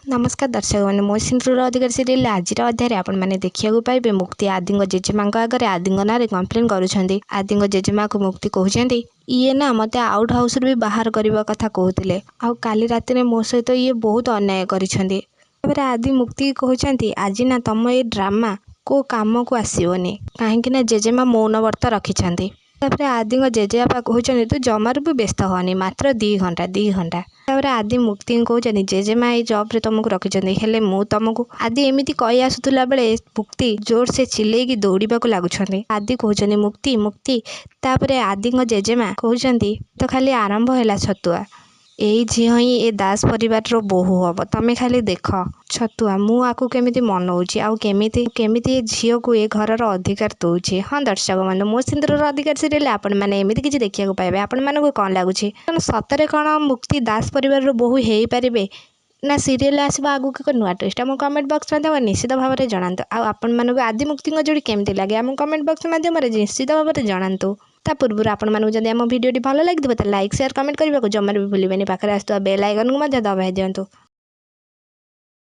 नमस्कार दर्शक मैंने मो सिंधुर अधिकारी सीरियल आज अध्याय आपण मैंने देखा पाइबे मुक्ति आदि जेजेमा आगे आदि ना कंप्लेन करुँच आदि जेजेमा को मुक्ति कहते ये ना मत आउट हाउस भी बाहर करने कथा कहते आली रात मो सहित ये बहुत अन्याय कर आदि मुक्ति कहते आज ना तुम ये ड्रामा को काम को आसोनी कहीं जेजेमा मौन व्रत रखिंट तापर आदि जेजेबापा कहते तू जमार भी व्यस्त होनी मात्र 2 घंटा तापर आदि मुक्ति कहते जेजेमा ये जॉब तुमको रखिंट हेले मु तुमको आदि एमती कही आसुला बेले मुक्ति जोर से चिल्लेकी दौड़ा लगुंट आदि कहते मुक्ति मुक्ति तापर आदि जेजेमा कहते तो खाली आरंभ है छतुआ यही झील ही ए दास परिवार बोहू हम तमें खाली देख छतुआ मु आकु केमिति मनौछि आउ केमिति ए झील को ए घरर अधिकार दौछि। हाँ दर्शक बंधु मो सिंधुर अधिकार सीरियल आपण मैंने एमती किसी देखा पाइबे आपण मानक कौन लगुच सतरे कौन मुक्ति दास परिवार बोहू हो पारे ना सीरियल आसवा आगु एक नुआ ट्विस्ट आम कमेंट बॉक्स माध्यम निश्चित भाव में जनातु आपण मानक आदि मुक्ति जोड़ी केमती लगे आम कमेंट बॉक्स माध्यम निश्चित भाव में जनातु ता पूर्व आपण मानक जब आम भिडियोटी भल लगी तो लाइक शेयर कमेंट करने को जमार भी भूलें पाखे आसुवा बेल आइकन को दबाई दिंतु।